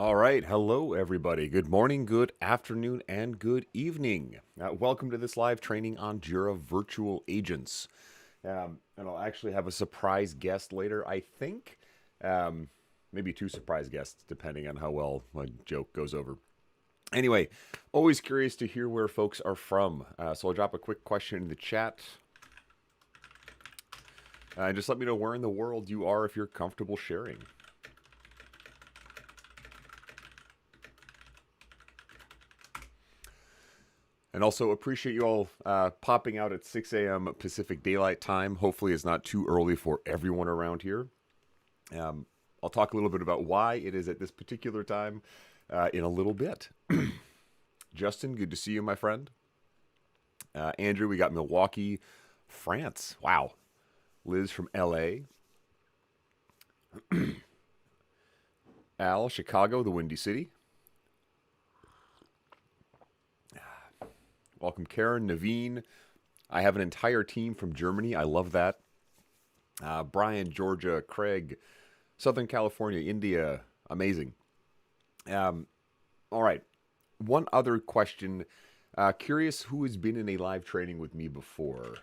All right. Hello, everybody. Good morning, good afternoon, and good evening. Welcome to this live training on Jira virtual agents. And I'll actually have a surprise guest later, I think. Um, Maybe two surprise guests, depending on how well my joke goes over. Anyway, always curious to hear where folks are from. So I'll drop a quick question in the chat. And just let me know where in the world you are if you're comfortable sharing. And also appreciate you all popping out at 6 a.m. Pacific Daylight Time. Hopefully, it's not too early for everyone around here. I'll talk a little bit about why it is at this particular time in a little bit. Justin, good to see you, my friend. Andrew, we got Milwaukee, France. Wow. Liz from LA. Al, Chicago, the Windy City. Welcome, Karen, Naveen. I have an entire team from Germany. I love that. Brian, Georgia, Craig, Southern California, India. Amazing. All right. One other question. Curious who has been in a live training with me before.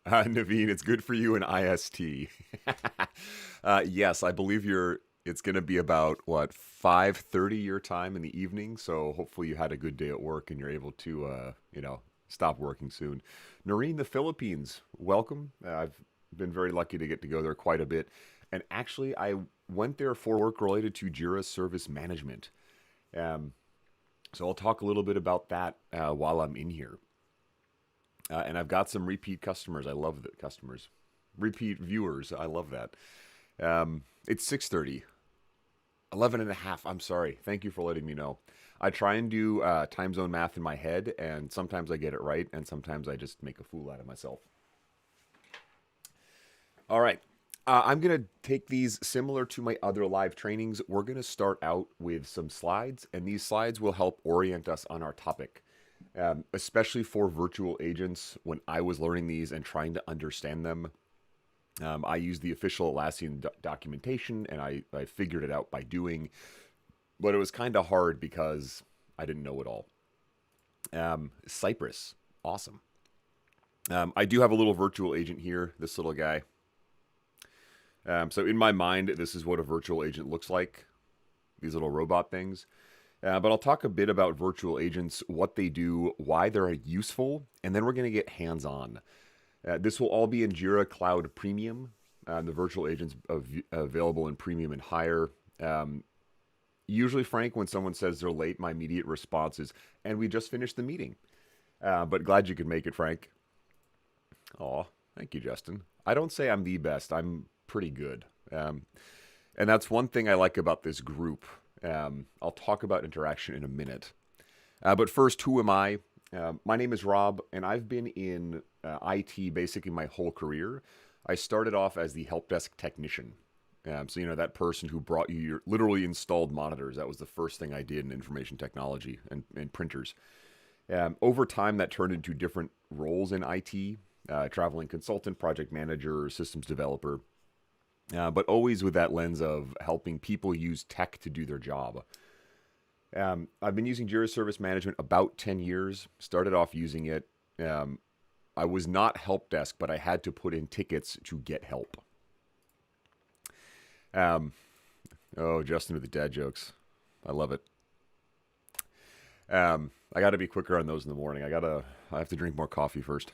Naveen, it's good for you in IST. Yes, I believe it's going to be about, what, 5:30 your time in the evening. So hopefully you had a good day at work and you're able to, stop working soon. Noreen, the Philippines, welcome. I've been very lucky to get to go there quite a bit. And actually, I went there for work related to Jira Service Management. So I'll talk a little bit about that while I'm in here. And I've got some repeat customers. I love the customers. Repeat viewers. I love that. It's 6:30. 11 and a half. I'm sorry. Thank you for letting me know. I try and do time zone math in my head, and sometimes I get it right, and sometimes I just make a fool out of myself. All right. I'm going to take these similar to my other live trainings. We're going to start out with some slides, and these slides will help orient us on our topic, especially for virtual agents. When I was learning these and trying to understand them, I used the official Atlassian documentation, and I figured it out by doing, but it was kind of hard because I didn't know it all. Cypress, awesome. I do have a little virtual agent here, this little guy. So in my mind, this is what a virtual agent looks like, these little robot things. But I'll talk a bit about virtual agents, what they do, why they're useful, and then we're going to get hands-on. This will all be in Jira Cloud Premium. The virtual agents available in Premium and higher. Usually, Frank, when someone says they're late, my immediate response is, and we just finished the meeting. But glad you could make it, Frank. Aw, thank you, Justin. I don't say I'm the best. I'm pretty good. And that's one thing I like about this group. I'll talk about interaction in a minute. But first, who am I? My name is Rob, and I've been in IT basically my whole career. I started off as the help desk technician. So, that person who brought you your literally installed monitors. That was the first thing I did in information technology and printers. Over time, that turned into different roles in IT, traveling consultant, project manager, systems developer. But always with that lens of helping people use tech to do their job. I've been using Jira Service Management about 10 years. Started off using it. I was not help desk, but I had to put in tickets to get help. Oh, Justin with the dad jokes. I love it. I got to be quicker on those in the morning. I have to drink more coffee first.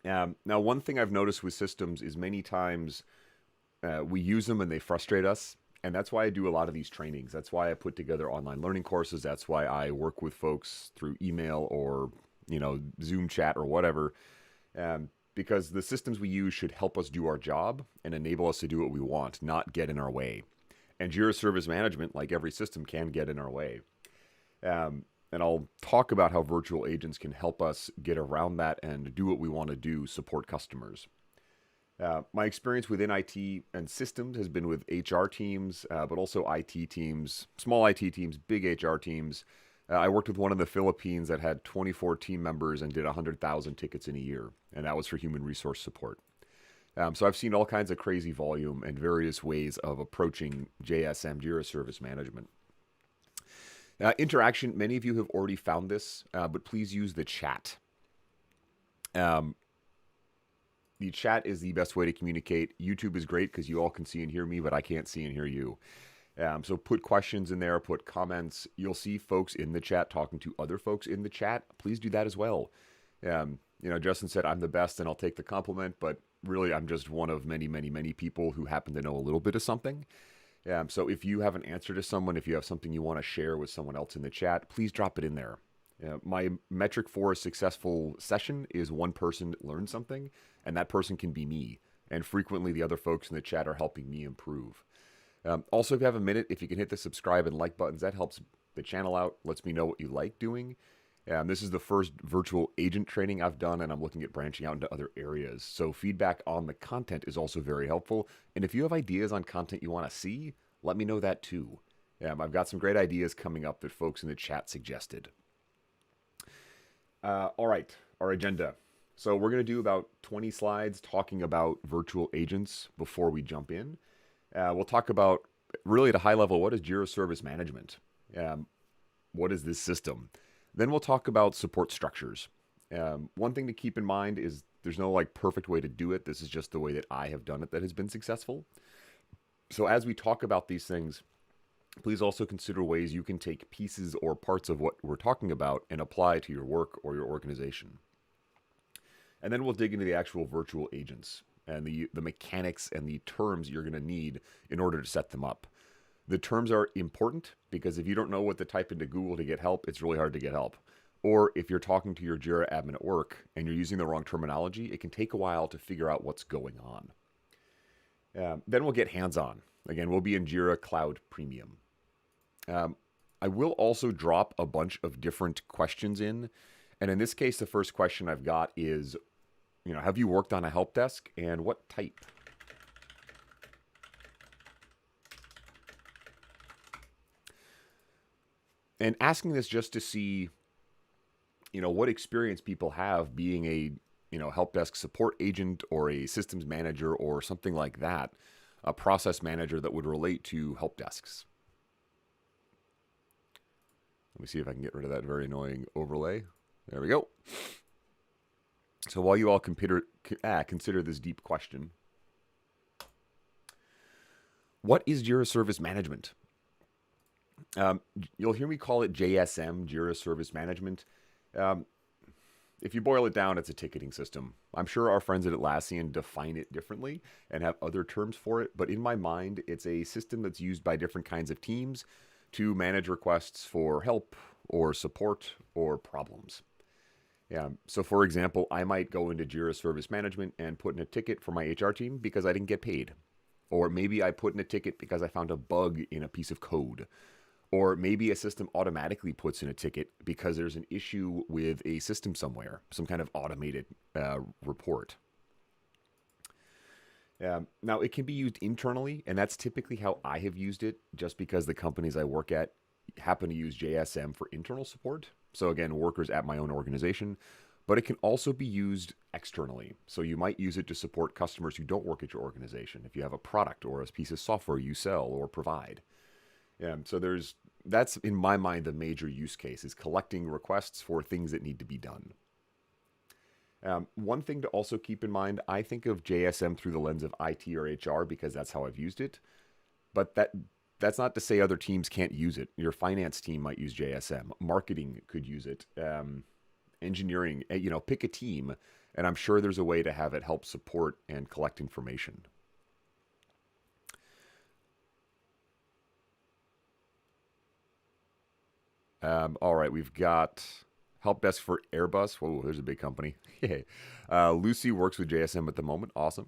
Now, one thing I've noticed with systems is many times we use them and they frustrate us. And that's why I do a lot of these trainings. That's why I put together online learning courses. That's why I work with folks through email or, Zoom chat or whatever. Because the systems we use should help us do our job and enable us to do what we want, not get in our way. And Jira Service Management, like every system, can get in our way. And I'll talk about how virtual agents can help us get around that and do what we want to do, support customers. My experience within IT and systems has been with HR teams, but also IT teams, small IT teams, big HR teams, I worked with one in the Philippines that had 24 team members and did 100,000 tickets in a year, and that was for human resource support. So I've seen all kinds of crazy volume and various ways of approaching JSM, Jira Service Management. Interaction, many of you have already found this, but please use the chat. The chat is the best way to communicate. YouTube is great because you all can see and hear me, but I can't see and hear you. So put questions in there, put comments. You'll see folks in the chat talking to other folks in the chat. Please do that as well. Justin said, I'm the best and I'll take the compliment, but really I'm just one of many, many, many people who happen to know a little bit of something. So if you have an answer to someone, if you have something you want to share with someone else in the chat, please drop it in there. My metric for a successful session is one person learns something, and that person can be me. And frequently the other folks in the chat are helping me improve. Also, if you have a minute, if you can hit the subscribe and like buttons, that helps the channel out, lets me know what you like doing. This is the first virtual agent training I've done, and I'm looking at branching out into other areas. So feedback on the content is also very helpful. And if you have ideas on content you want to see, let me know that too. I've got some great ideas coming up that folks in the chat suggested. All right, our agenda. So we're going to do about 20 slides talking about virtual agents before we jump in. We'll talk about, really at a high level, what is Jira Service Management? What is this system? Then we'll talk about support structures. One thing to keep in mind is there's no perfect way to do it. This is just the way that I have done it that has been successful. So as we talk about these things, please also consider ways you can take pieces or parts of what we're talking about and apply to your work or your organization. And then we'll dig into the actual virtual agents and the mechanics and the terms you're going to need in order to set them up. The terms are important because if you don't know what to type into Google to get help, it's really hard to get help. Or if you're talking to your Jira admin at work and you're using the wrong terminology, it can take a while to figure out what's going on. Then we'll get hands-on. Again, we'll be in Jira Cloud Premium. I will also drop a bunch of different questions in. And in this case, the first question I've got is, have you worked on a help desk and what type? And asking this just to see, what experience people have being a, help desk support agent or a systems manager or something like that, a process manager that would relate to help desks. Let me see if I can get rid of that very annoying overlay. There we go. So while you all consider this deep question, what is Jira Service Management? You'll hear me call it JSM, Jira Service Management. If you boil it down, it's a ticketing system. I'm sure our friends at Atlassian define it differently and have other terms for it, but in my mind, it's a system that's used by different kinds of teams to manage requests for help or support or problems. So for example, I might go into Jira Service Management and put in a ticket for my HR team because I didn't get paid. Or maybe I put in a ticket because I found a bug in a piece of code. Or maybe a system automatically puts in a ticket because there's an issue with a system somewhere, some kind of automated report. Now, it can be used internally, and that's typically how I have used it, just because the companies I work at happen to use JSM for internal support. So again, workers at my own organization, but it can also be used externally. So you might use it to support customers who don't work at your organization, if you have a product or a piece of software you sell or provide. So that's, in my mind, the major use case, is collecting requests for things that need to be done. One thing to also keep in mind, I think of JSM through the lens of IT or HR because that's how I've used it. But that's not to say other teams can't use it. Your finance team might use JSM. Marketing could use it. Engineering, pick a team, and I'm sure there's a way to have it help support and collect information. All right, we've got help desk for Airbus. Whoa, there's a big company. Lucy works with JSM at the moment. Awesome.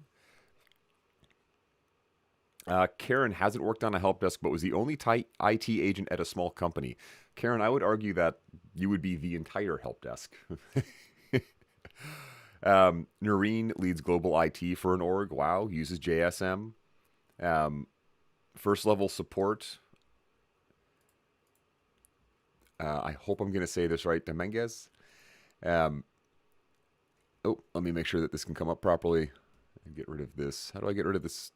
Karen hasn't worked on a help desk, but was the only IT agent at a small company. Karen, I would argue that you would be the entire help desk. Noreen leads global IT for an org. Wow, uses JSM. First level support. I hope I'm going to say this right, Dominguez. Um, let me make sure that this can come up properly and get rid of this. How do I get rid of this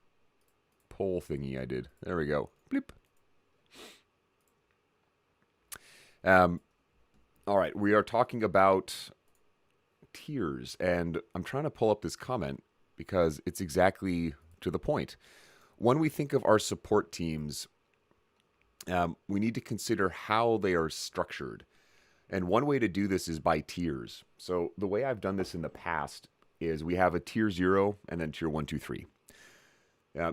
poll thingy I did? There we go. Bleep. All right, we are talking about tiers, and I'm trying to pull up this comment because it's exactly to the point. When we think of our support teams, we need to consider how they are structured. And one way to do this is by tiers. So the way I've done this in the past is we have a tier 0 and then tier 1, 2, 3.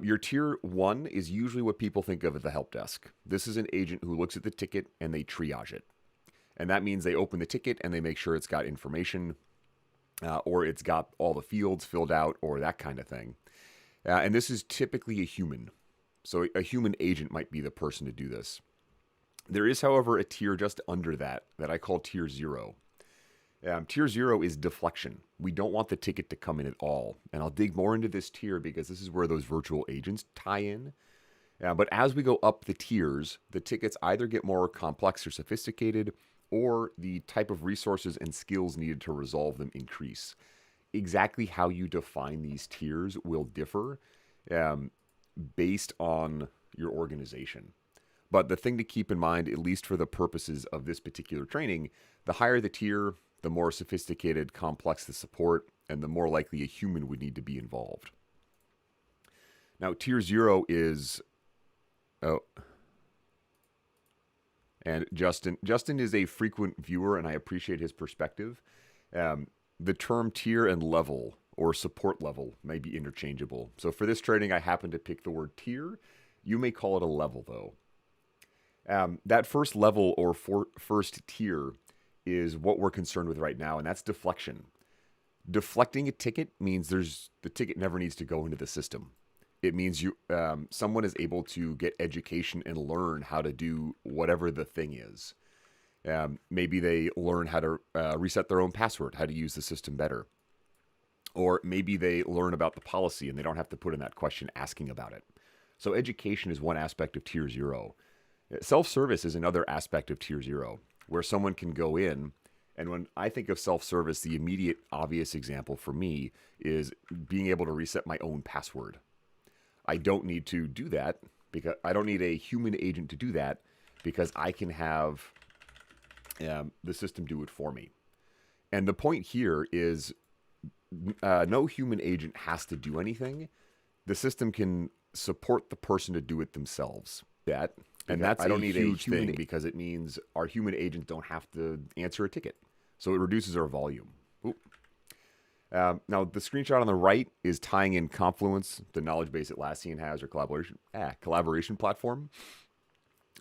Your tier 1 is usually what people think of as the help desk. This is an agent who looks at the ticket and they triage it. And that means they open the ticket and they make sure it's got information or it's got all the fields filled out or that kind of thing. And this is typically a human. So a human agent might be the person to do this. There is, however, a tier just under that I call tier 0. Tier 0 is deflection. We don't want the ticket to come in at all. And I'll dig more into this tier because this is where those virtual agents tie in. But as we go up the tiers, the tickets either get more complex or sophisticated, or the type of resources and skills needed to resolve them increase. Exactly how you define these tiers will differ based on your organization. But the thing to keep in mind, at least for the purposes of this particular training, the higher the tier, the more sophisticated, complex the support, and the more likely a human would need to be involved. Now, tier 0 is... And Justin is a frequent viewer, and I appreciate his perspective. The term tier and level or support level may be interchangeable. So for this training, I happen to pick the word tier. You may call it a level, though. That first level or first tier is what we're concerned with right now, and that's deflection. Deflecting a ticket means the ticket never needs to go into the system. It means someone is able to get education and learn how to do whatever the thing is. Maybe they learn how to reset their own password, how to use the system better. Or maybe they learn about the policy and they don't have to put in that question asking about it. So education is one aspect of tier 0. Self-service is another aspect of tier 0, where someone can go in. And when I think of self-service, the immediate obvious example for me is being able to reset my own password. I don't need to do that because I don't need a human agent to do that because I can have the system do it for me. And the point here is no human agent has to do anything. The system can support the person to do it themselves. That's I don't need a huge thing because it means our human agents don't have to answer a ticket. So it reduces our volume. Now, the screenshot on the right is tying in Confluence, the knowledge base Atlassian has, or collaboration platform.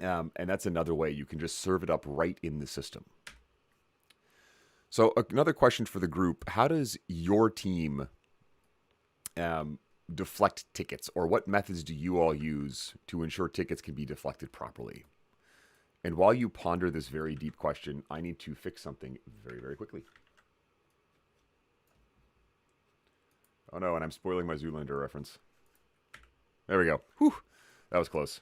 And that's another way you can just serve it up right in the system. So another question for the group, how does your team deflect tickets, or what methods do you all use to ensure tickets can be deflected properly? And while you ponder this very deep question, I need to fix something very, very quickly. Oh no, and I'm spoiling my Zoolander reference. There we go. Whew, that was close.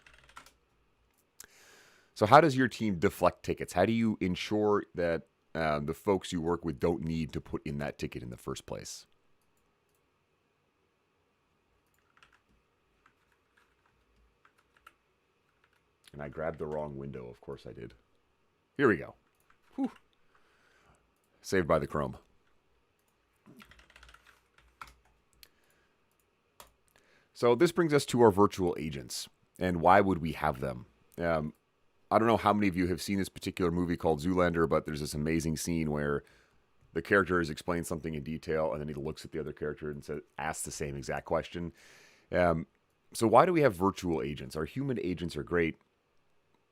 So how does your team deflect tickets? How do you ensure that the folks you work with don't need to put in that ticket in the first place? And I grabbed the wrong window, of course I did. Here we go. Whew. Saved by the Chrome. So this brings us to our virtual agents. And why would we have them? I don't know how many of you have seen this particular movie called Zoolander, but there's this amazing scene where the character is explaining something in detail, and then he looks at the other character and asks the same exact question. So why do we have virtual agents? Our human agents are great.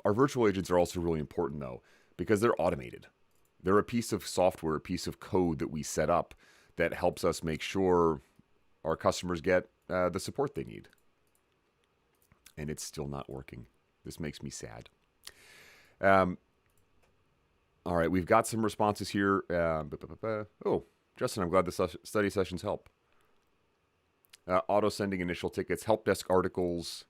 Our virtual agents are also really important, though, because they're automated. They're a piece of software, a piece of code that we set up that helps us make sure our customers get the support they need. And it's still not working. This makes me sad. All right, we've got some responses here. Oh, Justin, I'm glad the study sessions help. Auto-sending initial tickets, help desk articles.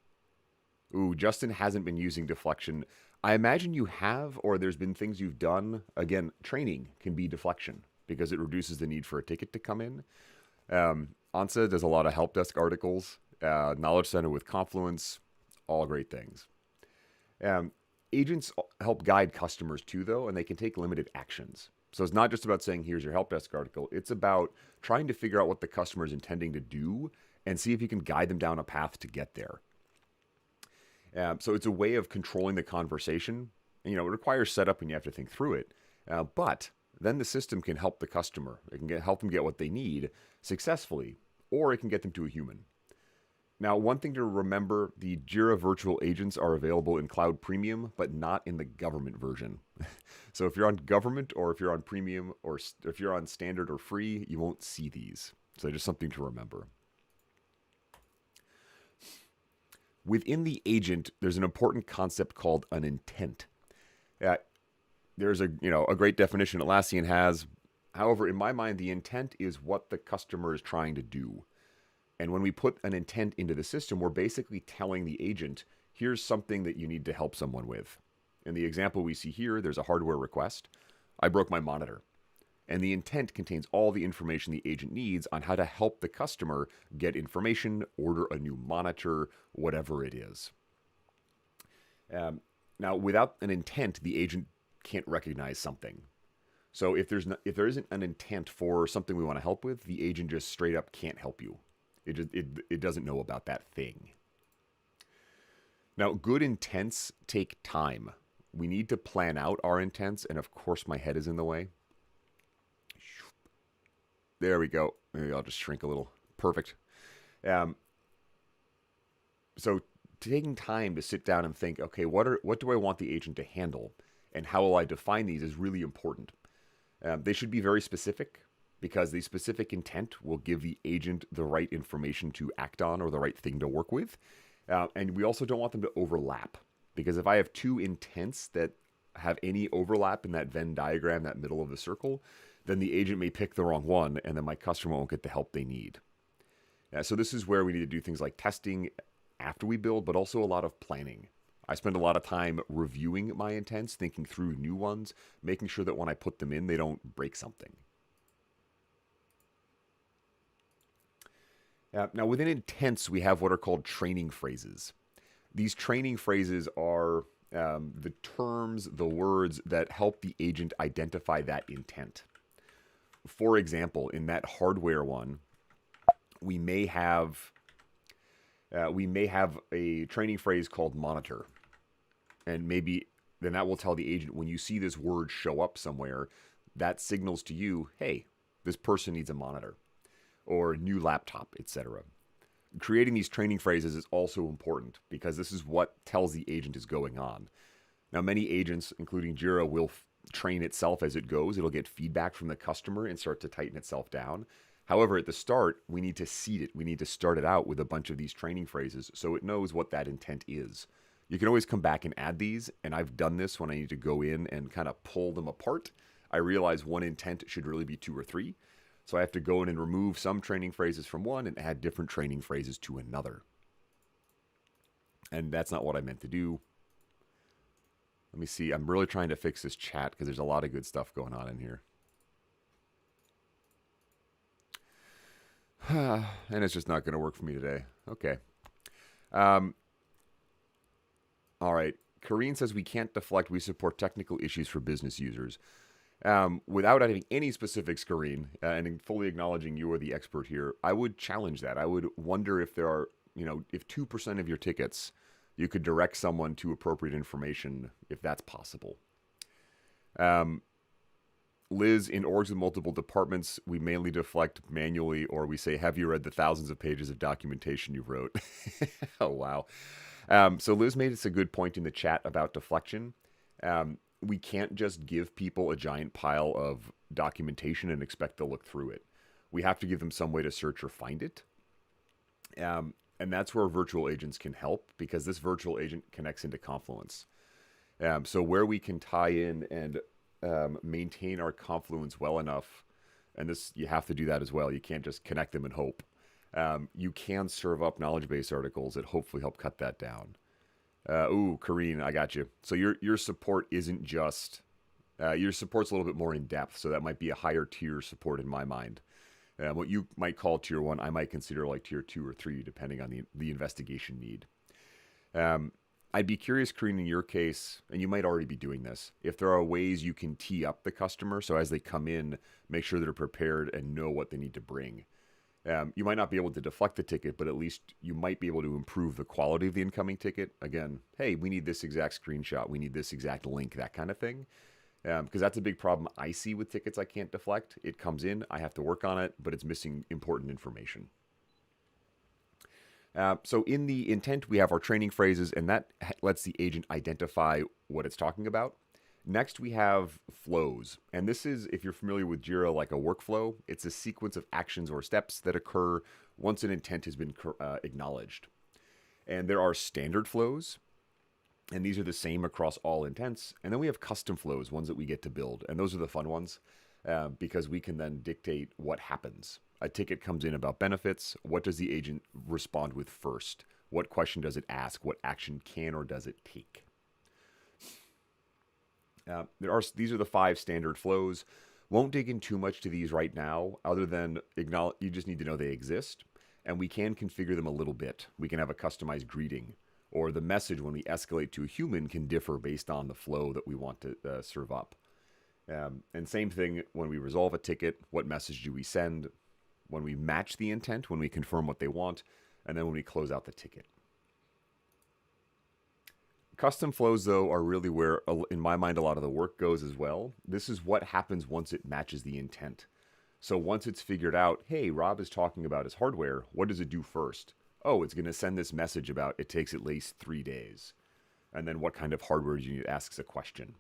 Ooh, Justin hasn't been using deflection. I imagine you have, or there's been things you've done. Again, training can be deflection because it reduces the need for a ticket to come in. Ansa does a lot of help desk articles, Knowledge Center with Confluence, all great things. Agents help guide customers too, though, and they can take limited actions. So it's not just about saying, here's your help desk article. It's about trying to figure out what the customer is intending to do and see if you can guide them down a path to get there. So it's a way of controlling the conversation. It requires setup and you have to think through it. But then the system can help the customer. It can help them get what they need successfully, or it can get them to a human. Now, one thing to remember, the Jira virtual agents are available in Cloud Premium, but not in the government version. So if you're on government, or if you're on premium, or if you're on standard or free, you won't see these. So just something to remember. Within the agent, there's an important concept called an intent. There's a great definition Atlassian has. However, in my mind, the intent is what the customer is trying to do. And when we put an intent into the system, we're basically telling the agent, here's something that you need to help someone with. In the example we see here, there's a hardware request. I broke my monitor. And the intent contains all the information the agent needs on how to help the customer get information, order a new monitor, whatever it is. Now, without an intent, the agent can't recognize something. So if there isn't an intent for something we want to help with, the agent just straight up can't help you. It doesn't know about that thing. Now, good intents take time. We need to plan out our intents, and of course my head is in the way. There we go. Maybe I'll just shrink a little. Perfect. So taking time to sit down and think, okay, what do I want the agent to handle, and how will I define these is really important. They should be very specific, because the specific intent will give the agent the right information to act on or the right thing to work with. And we also don't want them to overlap, because if I have two intents that have any overlap in that Venn diagram, that middle of the circle, then the agent may pick the wrong one, and then my customer won't get the help they need. So this is where we need to do things like testing after we build, but also a lot of planning. I spend a lot of time reviewing my intents, thinking through new ones, making sure that when I put them in, they don't break something. Now, within intents, we have what are called training phrases. These training phrases are the terms, the words that help the agent identify that intent. For example, in that hardware one, we may have a training phrase called monitor, and maybe then that will tell the agent, when you see this word show up somewhere, that signals to you, hey, this person needs a monitor, or new laptop, etc. Creating these training phrases is also important, because this is what tells the agent is going on. Now, many agents, including Jira, will train itself as it goes. It'll get feedback from the customer and start to tighten itself down. However, at the start, we need to seed it. We need to start it out with a bunch of these training phrases so it knows what that intent is. You can always come back and add these, and I've done this when I need to go in and kind of pull them apart. I realize one intent should really be 2 or 3. So I have to go in and remove some training phrases from one and add different training phrases to another. And that's not what I meant to do. Let me see. I'm really trying to fix this chat because there's a lot of good stuff going on in here. And it's just not going to work for me today. Okay. All right. Kareen says we can't deflect. We support technical issues for business users. Without adding any specifics, Kareen, and fully acknowledging you are the expert here, I would challenge that. I would wonder if there are, if 2% of your tickets, you could direct someone to appropriate information, if that's possible. Liz, in orgs with multiple departments, we mainly deflect manually, or we say, have you read the thousands of pages of documentation you wrote? Oh, wow. So Liz made us a good point in the chat about deflection. We can't just give people a giant pile of documentation and expect they'll look through it. We have to give them some way to search or find it. And that's where virtual agents can help, because this virtual agent connects into Confluence. So where we can tie in and maintain our Confluence well enough, and this you have to do that as well. You can't just connect them and hope. You can serve up knowledge base articles that hopefully help cut that down. Kareen, I got you. So your support isn't just your support's a little bit more in depth, so that might be a higher tier support in my mind. What you might call tier one, I might consider like tier two or three, depending on the investigation need. Um, I'd be curious, Kareen, in your case, and you might already be doing this, if there are ways you can tee up the customer so as they come in, make sure they're prepared and know what they need to bring. You might not be able to deflect the ticket, but at least you might be able to improve the quality of the incoming ticket. Again, hey, we need this exact screenshot, we need this exact link, that kind of thing. Because that's a big problem I see with tickets I can't deflect. It comes in, I have to work on it, but it's missing important information. So in the intent, we have our training phrases, and that lets the agent identify what it's talking about. Next, we have flows. And this is, if you're familiar with Jira, like a workflow, it's a sequence of actions or steps that occur once an intent has been acknowledged. And there are standard flows, and these are the same across all intents. And then we have custom flows, ones that we get to build. And those are the fun ones because we can then dictate what happens. A ticket comes in about benefits. What does the agent respond with first? What question does it ask? What action can or does it take? These are the 5 standard flows. Won't dig in too much to these right now, other than acknowledge. You just need to know they exist, and we can configure them a little bit. We can have a customized greeting, or the message when we escalate to a human can differ based on the flow that we want to serve up. And same thing when we resolve a ticket. What message do we send? When we match the intent, when we confirm what they want, and then when we close out the ticket. Custom flows, though, are really where, in my mind, a lot of the work goes as well. This is what happens once it matches the intent. So once it's figured out, hey, Rob is talking about his hardware, what does it do first? Oh, it's going to send this message about it takes at least 3 days. And then what kind of hardware do you need? Asks a question.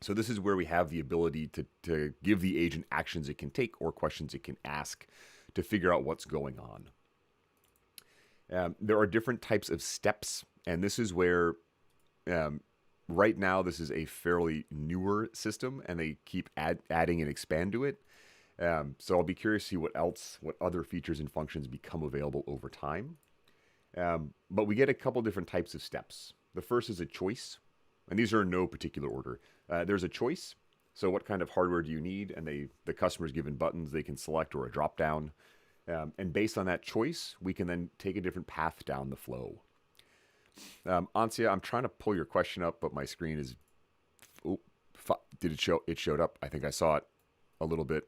So this is where we have the ability to give the agent actions it can take or questions it can ask to figure out what's going on. There are different types of steps, and this is where right now this is a fairly newer system, and they keep adding and expand to it. So I'll be curious to see what other features and functions become available over time. But we get a couple different types of steps. The first is a choice, and these are in no particular order. There's a choice. So what kind of hardware do you need? And the customer's given buttons they can select or a drop down. And based on that choice, we can then take a different path down the flow. Ansia, I'm trying to pull your question up, but my screen is... did it show? It showed up. I think I saw it a little bit.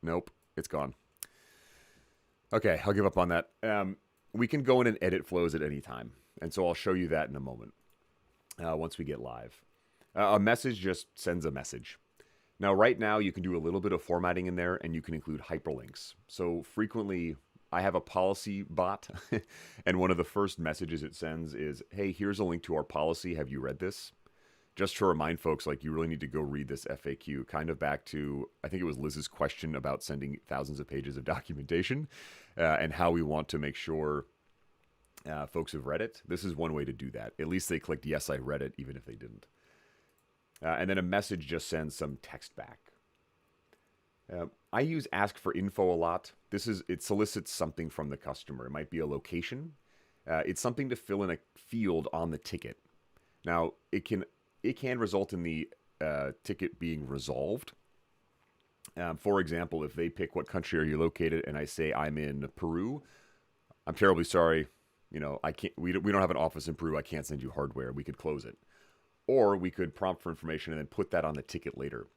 Nope, it's gone. Okay, I'll give up on that. We can go in and edit flows at any time. And so I'll show you that in a moment once we get live. A message just sends a message. Now, right now, you can do a little bit of formatting in there, and you can include hyperlinks. So frequently, I have a policy bot, and one of the first messages it sends is, hey, here's a link to our policy. Have you read this? Just to remind folks, like, you really need to go read this FAQ, kind of back to, I think it was Liz's question about sending thousands of pages of documentation and how we want to make sure folks have read it. This is one way to do that. At least they clicked, yes, I read it, even if they didn't. And then a message just sends some text back. I use ask for info a lot. It solicits something from the customer. It might be a location. It's something to fill in a field on the ticket. Now, it can result in the ticket being resolved. For example, if they pick what country are you located, and I say I'm in Peru, I'm terribly sorry. I can't. We don't have an office in Peru. I can't send you hardware. We could close it. Or we could prompt for information and then put that on the ticket later.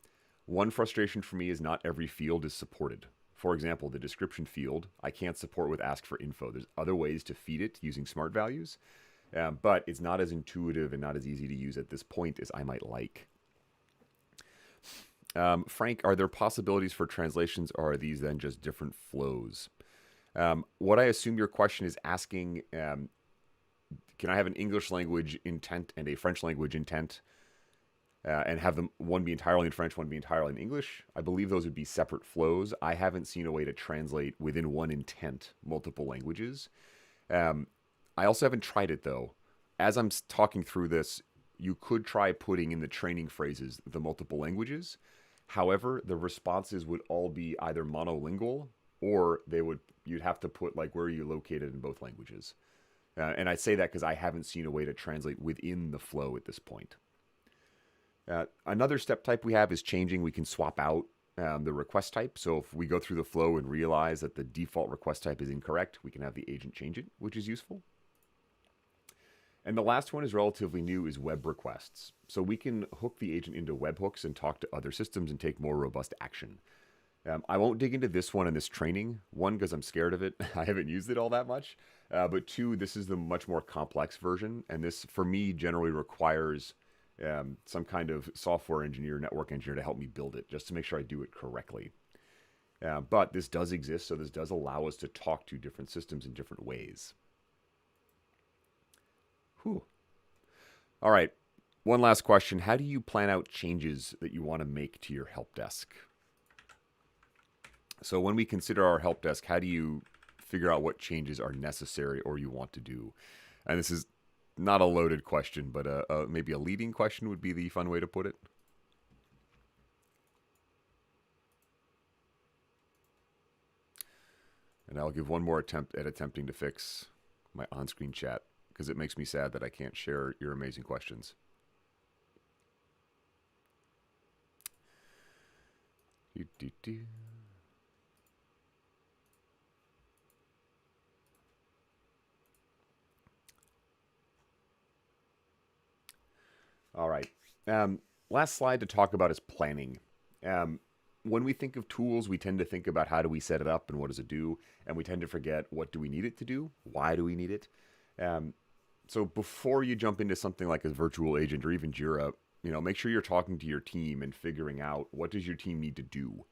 One frustration for me is not every field is supported. For example, the description field, I can't support with ask for info. There's other ways to feed it using smart values, but it's not as intuitive and not as easy to use at this point as I might like. Frank, are there possibilities for translations, or are these then just different flows? What I assume your question is asking... can I have an English language intent and a French language intent and have them one be entirely in French, one be entirely in English? I believe those would be separate flows. I haven't seen a way to translate within one intent multiple languages. I also haven't tried it, though. As I'm talking through this, you could try putting in the training phrases the multiple languages. However, the responses would all be either monolingual or you'd have to put, like, where are you located in both languages. And I say that because I haven't seen a way to translate within the flow at this point. Another step type we have is changing. We can swap out the request type. So if we go through the flow and realize that the default request type is incorrect, we can have the agent change it, which is useful. And the last one is relatively new, is web requests. So we can hook the agent into webhooks and talk to other systems and take more robust action. I won't dig into this one in this training. One, because I'm scared of it. I haven't used it all that much. But two, this is the much more complex version. And this, for me, generally requires some kind of software engineer, network engineer to help me build it, just to make sure I do it correctly. But this does exist, so this does allow us to talk to different systems in different ways. Whew. All right. One last question. How do you plan out changes that you want to make to your help desk? So when we consider our help desk, how do you figure out what changes are necessary or you want to do? And this is not a loaded question, but maybe a leading question would be the fun way to put it. And I'll give one more attempt at attempting to fix my on-screen chat, because it makes me sad that I can't share your amazing questions. All right. Last slide to talk about is planning. When we think of tools, we tend to think about how do we set it up and what does it do, and we tend to forget what do we need it to do, why do we need it. So before you jump into something like a virtual agent or even Jira, make sure you're talking to your team and figuring out what does your team need to do.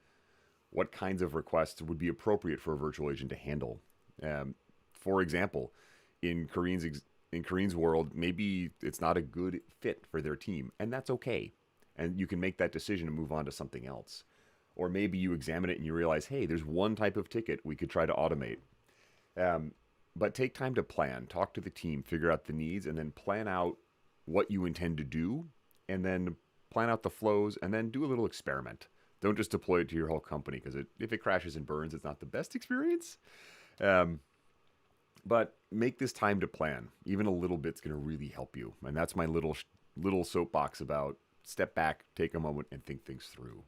What kinds of requests would be appropriate for a virtual agent to handle? For example, in Kareen's world, maybe it's not a good fit for their team, and that's okay. And you can make that decision and move on to something else. Or maybe you examine it and you realize, hey, there's one type of ticket we could try to automate. But take time to plan, talk to the team, figure out the needs, and then plan out what you intend to do, and then plan out the flows, and then do a little experiment. Don't just deploy it to your whole company, because if it crashes and burns, it's not the best experience. But make this time to plan. Even a little bit's going to really help you. And that's my little soapbox about step back, take a moment, and think things through.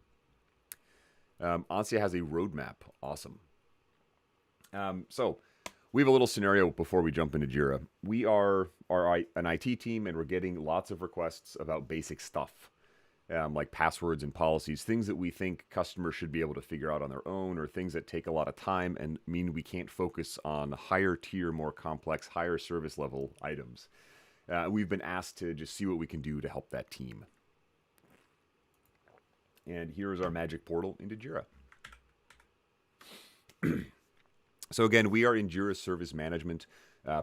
Ansia has a roadmap. Awesome. So we have a little scenario before we jump into Jira. We are an IT team, and we're getting lots of requests about basic stuff, like passwords and policies, things that we think customers should be able to figure out on their own, or things that take a lot of time and mean we can't focus on higher tier, more complex, higher service level items. We've been asked to just see what we can do to help that team. And here is our magic portal into Jira. So again, we are in Jira Service Management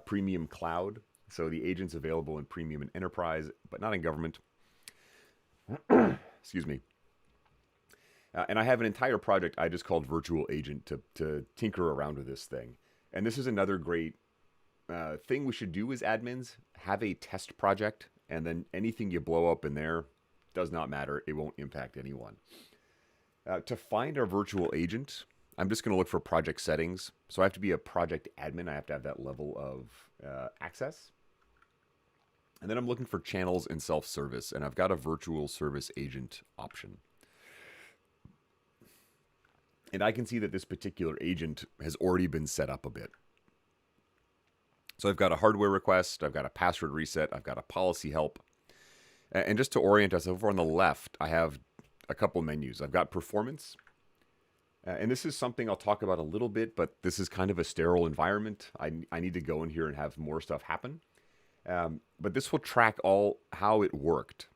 Premium Cloud. So the agent's available in Premium and Enterprise, but not in Government. Excuse me. And I have an entire project I just called Virtual Agent to tinker around with this thing. And this is another great thing we should do as admins. Have a test project, and then anything you blow up in there does not matter. It won't impact anyone. To find our virtual agent, I'm just going to look for project settings. So I have to be a project admin. I have to have that level of access. And then I'm looking for channels and self-service, and I've got a virtual service agent option. And I can see that this particular agent has already been set up a bit. So I've got a hardware request, I've got a password reset, I've got a policy help. And just to orient us, over on the left, I have a couple menus. I've got performance. And this is something I'll talk about a little bit, but this is kind of a sterile environment. I need to go in here and have more stuff happen. But this will track how it worked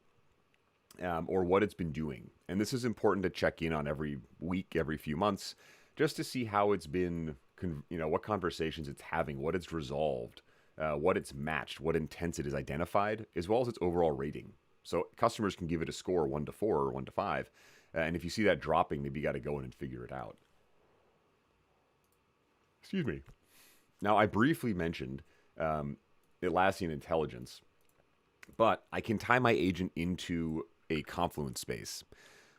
or what it's been doing. And this is important to check in on every week, every few months, just to see how it's been, what conversations it's having, what it's resolved, what it's matched, what intents it is identified, as well as its overall rating. So customers can give it a score 1 to 4 or 1 to 5. And if you see that dropping, maybe you got to go in and figure it out. Excuse me. Now, I briefly mentioned Atlassian intelligence, but I can tie my agent into a Confluence space.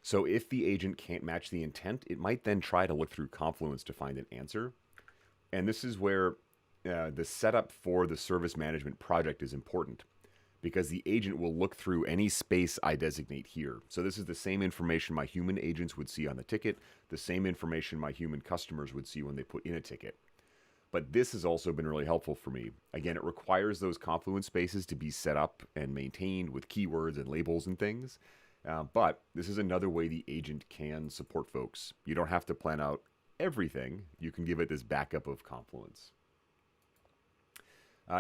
So if the agent can't match the intent, it might then try to look through Confluence to find an answer. And this is where the setup for the service management project is important because the agent will look through any space I designate here. So this is the same information my human agents would see on the ticket, the same information my human customers would see when they put in a ticket. But this has also been really helpful for me. Again, it requires those Confluence spaces to be set up and maintained with keywords and labels and things. But this is another way the agent can support folks. You don't have to plan out everything. You can give it this backup of Confluence.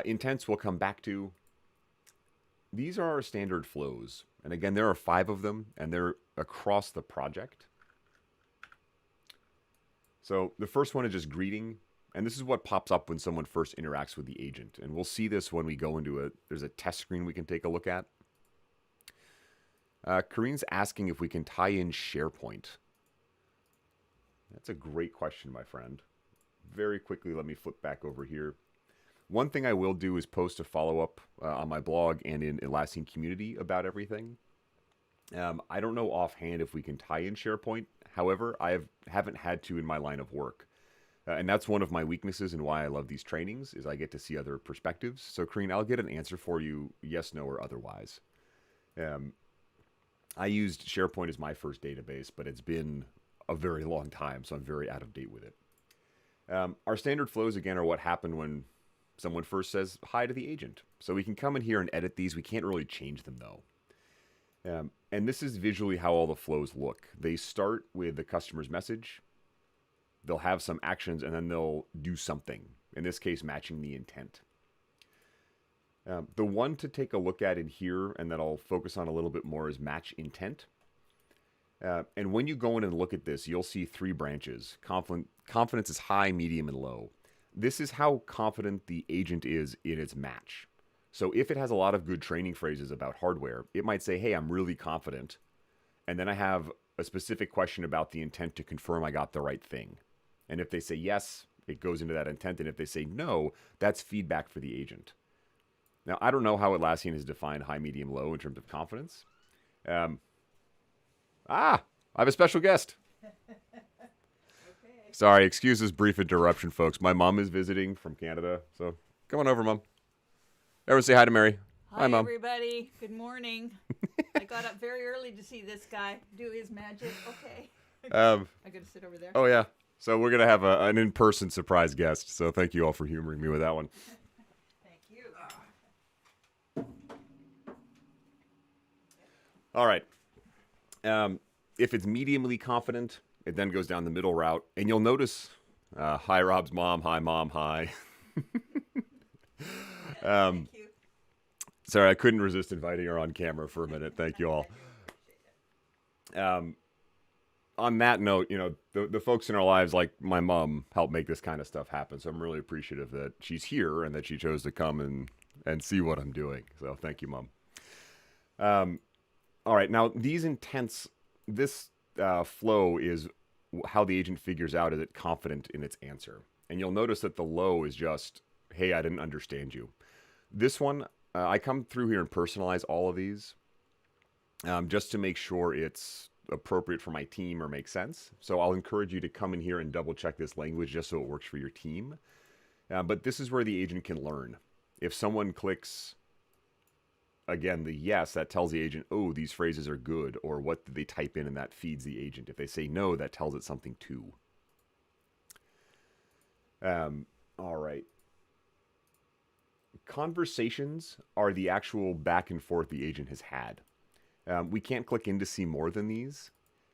Intents we'll come back to. These are our standard flows. And again, there are 5 of them, and they're across the project. So the first one is just greeting. And this is what pops up when someone first interacts with the agent. And we'll see this when we go into there's a test screen we can take a look at. Kareen's asking if we can tie in SharePoint. That's a great question, my friend. Very quickly, let me flip back over here. One thing I will do is post a follow-up on my blog and in Atlassian community about everything. I don't know offhand if we can tie in SharePoint. However, I haven't had to in my line of work. And that's one of my weaknesses and why I love these trainings is I get to see other perspectives. So, Kareen, I'll get an answer for you, yes, no, or otherwise. I used SharePoint as my first database, but it's been a very long time, so I'm very out of date with it. Our standard flows, again, are what happen when someone first says hi to the agent. So we can come in here and edit these. We can't really change them, though. And this is visually how all the flows look. They start with the customer's message. They'll have some actions, and then they'll do something. In this case, matching the intent. The one to take a look at in here, and that I'll focus on a little bit more, is match intent. And when you go in and look at this, you'll see 3 branches. Confidence is high, medium, and low. This is how confident the agent is in its match. So if it has a lot of good training phrases about hardware, it might say, hey, I'm really confident. And then I have a specific question about the intent to confirm I got the right thing. And if they say yes, it goes into that intent. And if they say no, that's feedback for the agent. Now, I don't know how Atlassian has defined high, medium, low in terms of confidence. I have a special guest. Okay. Sorry, excuse this brief interruption, folks. My mom is visiting from Canada, so come on over, Mom. Everyone say hi to Mary. Hi, Mom. everybody. Good morning. I got up very early to see this guy do his magic. Okay. I got to sit over there. Oh, yeah. So we're going to have an in-person surprise guest, so thank you all for humoring me with that one. Thank you. All right. If it's mediumly confident, it then goes down the middle route. And you'll notice, hi, Rob's mom. Hi, Mom. Hi. Thank you. Sorry, I couldn't resist inviting her on camera for a minute. Thank you all. On that note, you know, the folks in our lives, like my mom, help make this kind of stuff happen. So I'm really appreciative that she's here and that she chose to come and see what I'm doing. So thank you, Mom. All right, now these intents, this flow is how the agent figures out is it confident in its answer. And you'll notice that the low is just, hey, I didn't understand you. This one, I come through here and personalize all of these just to make sure it's appropriate for my team or makes sense. So I'll encourage you to come in here and double check this language just so it works for your team. But this is where the agent can learn. If someone clicks, again, the yes, that tells the agent, oh, these phrases are good, or what did they type in, and that feeds the agent. If they say no, that tells it something too. All right. Conversations are the actual back and forth the agent has had. We can't click in to see more than these,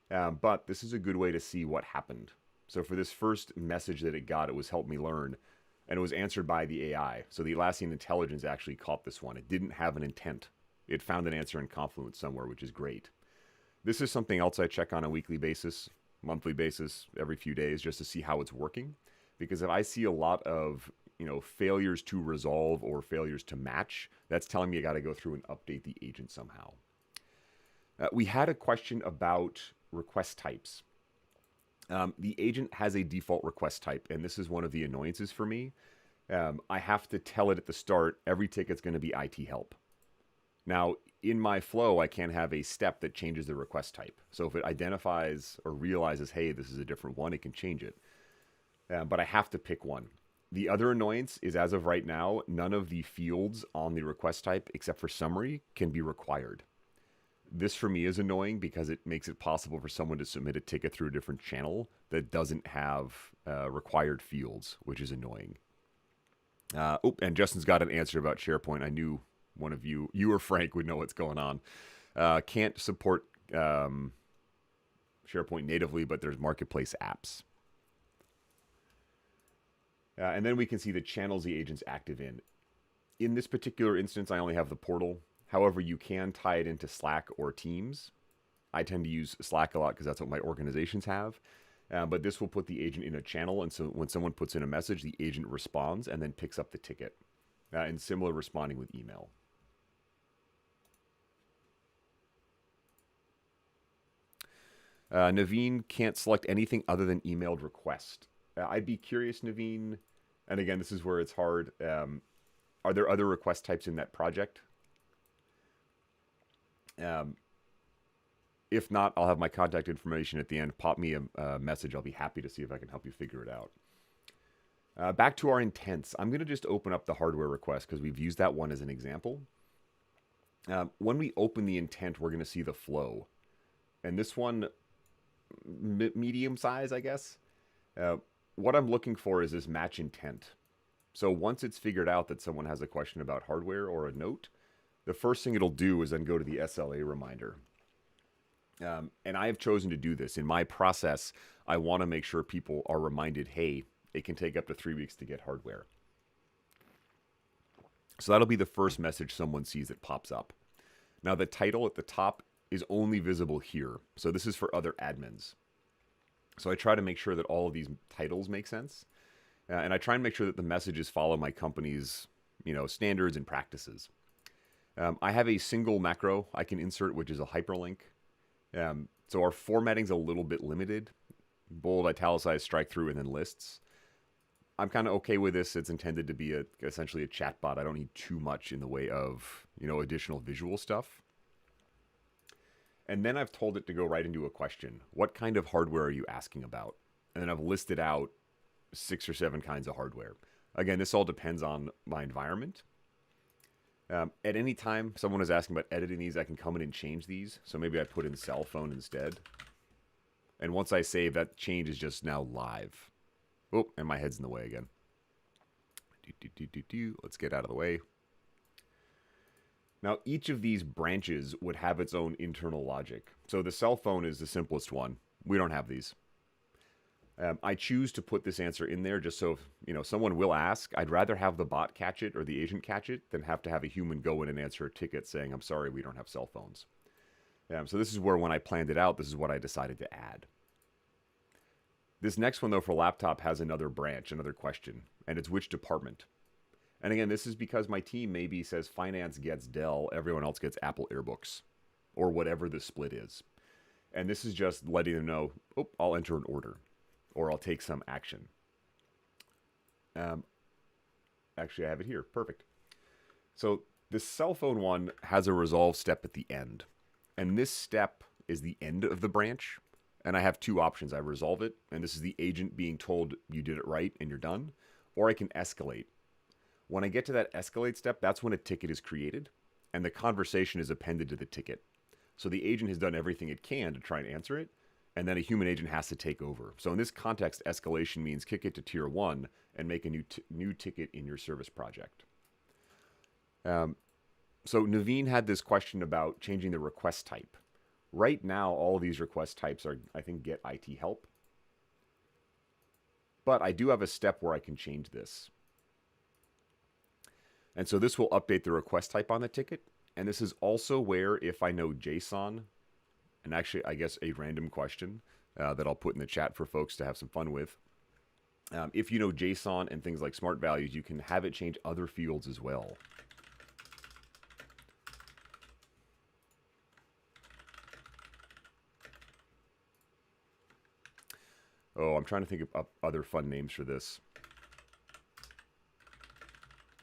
but this is a good way to see what happened. So for this first message that it got, it was help me learn, and it was answered by the AI. So the Atlassian intelligence actually caught this one. It didn't have an intent. It found an answer in Confluence somewhere, which is great. This is something else I check on a weekly basis, monthly basis, every few days, just to see how it's working. Because if I see a lot of failures to resolve or failures to match, that's telling me I got to go through and update the agent somehow. We had a question about request types. The agent has a default request type, and this is one of the annoyances for me. I have to tell it at the start, every ticket's going to be IT help. Now, in my flow, I can have a step that changes the request type. So if it identifies or realizes, hey, this is a different one, it can change it. But I have to pick one. The other annoyance is, as of right now, none of the fields on the request type, except for summary, can be required. This for me is annoying because it makes it possible for someone to submit a ticket through a different channel that doesn't have required fields, which is annoying. And Justin's got an answer about SharePoint. I knew one of you or Frank would know what's going on. Can't support SharePoint natively, but there's marketplace apps. And then we can see the channels the agent's active in. In this particular instance, I only have the portal. However, you can tie it into Slack or Teams. I tend to use Slack a lot because that's what my organizations have. But this will put the agent in a channel, and so when someone puts in a message, the agent responds and then picks up the ticket. And similar responding with email. Naveen can't select anything other than emailed request. I'd be curious, Naveen, and again, this is where it's hard. Are there other request types in that project? If not, I'll have my contact information at the end. Pop me a message. I'll be happy to see if I can help you figure it out. Back to our intents. I'm going to just open up the hardware request because we've used that one as an example. When we open the intent, we're going to see the flow. And this one, medium size, I guess. What I'm looking for is this match intent. So once it's figured out that someone has a question about hardware or a note, the first thing it'll do is then go to the SLA reminder. And I have chosen to do this. In my process, I want to make sure people are reminded, hey, it can take up to 3 weeks to get hardware. So that'll be the first message someone sees that pops up. Now, the title at the top is only visible here. So this is for other admins. So I try to make sure that all of these titles make sense. And I try and make sure that the messages follow my company's, standards and practices. I have a single macro I can insert, which is a hyperlink. So our formatting's a little bit limited. Bold, italicized, strike through, and then lists. I'm kind of okay with this. It's intended to be essentially a chatbot. I don't need too much in the way of, additional visual stuff. And then I've told it to go right into a question. What kind of hardware are you asking about? And then I've listed out 6 or 7 kinds of hardware. Again, this all depends on my environment. At any time someone is asking about editing these, I can come in and change these. So maybe I put in cell phone instead. And once I save, that change is just now live. Oh, and my head's in the way again. Let's get out of the way. Now, each of these branches would have its own internal logic. So the cell phone is the simplest one. We don't have these. I choose to put this answer in there just so if, someone will ask. I'd rather have the bot catch it or the agent catch it than have to have a human go in and answer a ticket saying, I'm sorry, we don't have cell phones. So this is where, when I planned it out, this is what I decided to add. This next one, though, for laptop has another branch, another question, and it's which department. And again, this is because my team maybe says finance gets Dell, everyone else gets Apple AirBooks, or whatever the split is. And this is just letting them know, I'll enter an order, or I'll take some action. Actually, I have it here. Perfect. So this cell phone one has a resolve step at the end. And this step is the end of the branch. And I have 2 options. I resolve it, and this is the agent being told you did it right and you're done. Or I can escalate. When I get to that escalate step, that's when a ticket is created, and the conversation is appended to the ticket. So the agent has done everything it can to try and answer it, and then a human agent has to take over. So in this context, escalation means kick it to tier 1 and make a new ticket in your service project. So Naveen had this question about changing the request type. Right now, all of these request types are, I think, get IT help. But I do have a step where I can change this. And so this will update the request type on the ticket. And this is also where, if I know JSON, and actually, I guess, a random question that I'll put in the chat for folks to have some fun with. If you know JSON and things like smart values, you can have it change other fields as well. Oh, I'm trying to think of other fun names for this.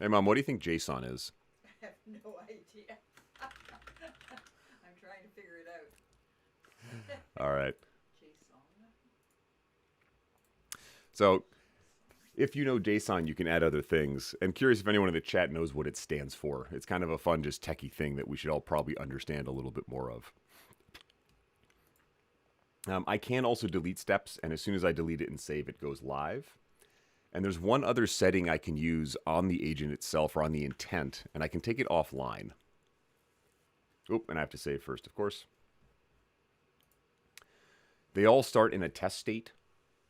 Hey, Mom, what do you think JSON is? I have no idea. I'm trying to figure it out. All right. JSON. So If you know JSON, you can add other things. I'm curious if anyone in the chat knows what it stands for. It's kind of a fun, just techie thing that we should all probably understand a little bit more of. I can also delete steps, and as soon as I delete it and save, it goes live. And there's one other setting I can use on the agent itself or on the intent, and I can take it offline. Oop, and I have to save first, of course. They all start in a test state,